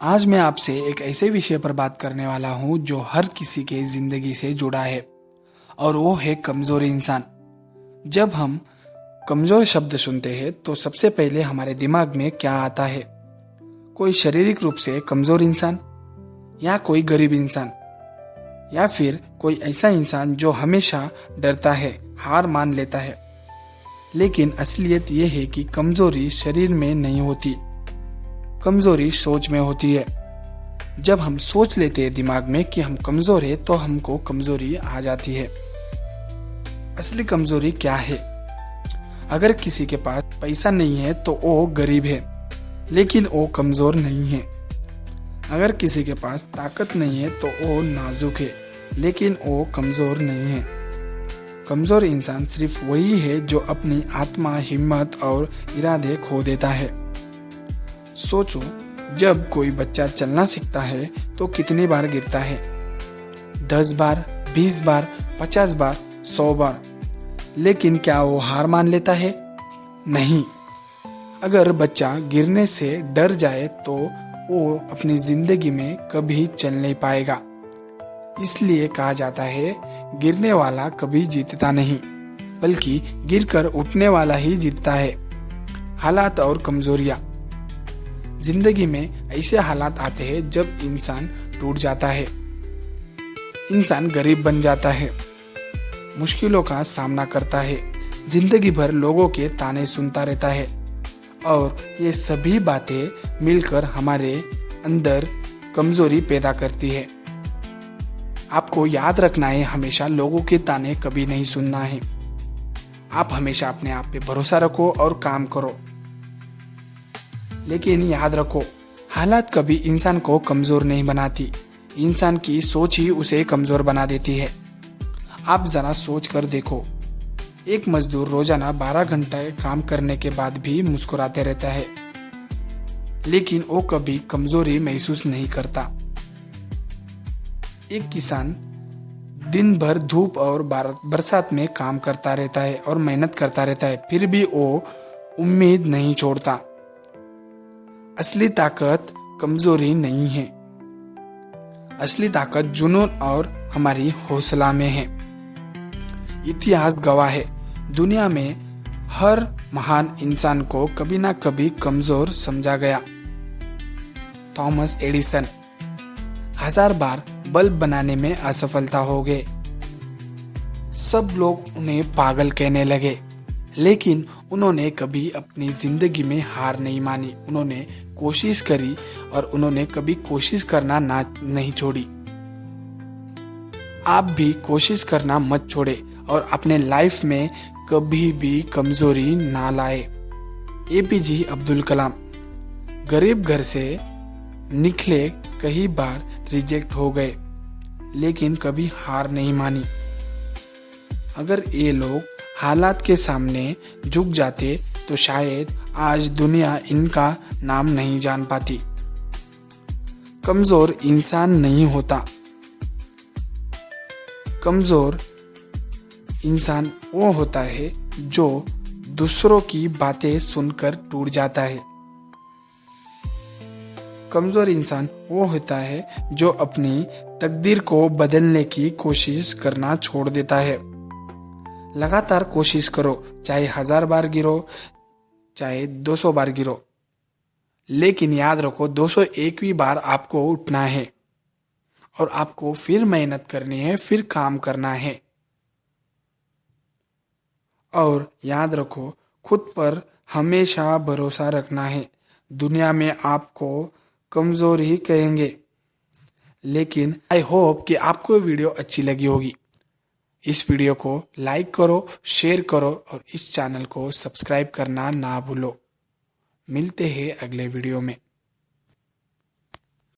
आज मैं आपसे एक ऐसे विषय पर बात करने वाला हूं जो हर किसी के जिंदगी से जुड़ा है और वो है कमजोर इंसान। जब हम कमजोर शब्द सुनते हैं तो सबसे पहले हमारे दिमाग में क्या आता है? कोई शारीरिक रूप से कमजोर इंसान, या कोई गरीब इंसान, या फिर कोई ऐसा इंसान जो हमेशा डरता है, हार मान लेता है। लेकिन असलियत यह है कि कमजोरी शरीर में नहीं होती, कमजोरी सोच में होती है। जब हम सोच लेते हैं दिमाग में कि हम कमजोर है तो हमको कमजोरी आ जाती है। असली कमजोरी क्या है? अगर किसी के पास पैसा नहीं है तो वो गरीब है, लेकिन वो कमजोर नहीं है। अगर किसी के पास ताकत नहीं है तो वो नाजुक है, लेकिन वो कमजोर नहीं है। कमजोर इंसान सिर्फ वही है जो अपनी आत्मा, हिम्मत और इरादे खो देता है। सोचो, जब कोई बच्चा चलना सीखता है तो कितनी बार गिरता है? 10 बार, 20 बार, 50 बार, 100 बार। लेकिन क्या वो हार मान लेता है? नहीं। अगर बच्चा गिरने से डर जाए तो वो अपनी जिंदगी में कभी चल नहीं पाएगा। इसलिए कहा जाता है, गिरने वाला कभी जीतता नहीं, बल्कि गिरकर उठने वाला ही जीतता है। हालात और कमजोरियां। जिंदगी में ऐसे हालात आते हैं जब इंसान टूट जाता है, इंसान गरीब बन जाता है, मुश्किलों का सामना करता है, जिंदगी भर लोगों के ताने सुनता रहता है, और ये सभी बातें मिलकर हमारे अंदर कमजोरी पैदा करती है। आपको याद रखना है, हमेशा लोगों के ताने कभी नहीं सुनना है। आप हमेशा अपने आप पे भरोसा रखो और काम करो। लेकिन याद रखो, हालात कभी इंसान को कमजोर नहीं बनाती, इंसान की सोच ही उसे कमजोर बना देती है। आप जरा सोच कर देखो, एक मजदूर रोजाना 12 घंटे काम करने के बाद भी मुस्कुराते रहता है, लेकिन वो कभी कमजोरी महसूस नहीं करता। एक किसान दिन भर धूप और बरसात में काम करता रहता है और मेहनत करता रहता है, फिर भी वो उम्मीद नहीं छोड़ता। असली ताकत कमजोरी नहीं है, असली ताकत जुनून और हमारी हौसला में है। इतिहास गवाह है, दुनिया में हर महान इंसान को कभी ना कभी कमजोर समझा गया। थॉमस एडिसन 1000 बार बल्ब बनाने में असफलता हो गए। सब लोग उन्हें पागल कहने लगे, लेकिन उन्होंने कभी अपनी जिंदगी में हार नहीं मानी। उन्होंने कोशिश करी और उन्होंने कभी कोशिश करना नहीं छोड़ी। आप भी कोशिश करना मत छोड़े और अपने लाइफ में कभी भी कमजोरी ना लाए। एपीजे अब्दुल कलाम गरीब घर से निकले, कई बार रिजेक्ट हो गए, लेकिन कभी हार नहीं मानी। अगर ये लोग हालात के सामने झुक जाते तो शायद आज दुनिया इनका नाम नहीं जान पाती। कमजोर इंसान नहीं होता, कमजोर इंसान वो होता है जो दूसरों की बातें सुनकर टूट जाता है। कमजोर इंसान वो होता है जो अपनी तकदीर को बदलने की कोशिश करना छोड़ देता है। लगातार कोशिश करो, चाहे 1000 बार गिरो, चाहे 200 बार गिरो, लेकिन याद रखो 201वीं बार आपको उठना है और आपको फिर मेहनत करनी है, फिर काम करना है। और याद रखो, खुद पर हमेशा भरोसा रखना है। दुनिया में आपको कमजोर ही कहेंगे, लेकिन आई होप कि आपको वीडियो अच्छी लगी होगी। इस वीडियो को लाइक करो, शेयर करो और इस चैनल को सब्सक्राइब करना ना भूलो। मिलते हैं अगले वीडियो में।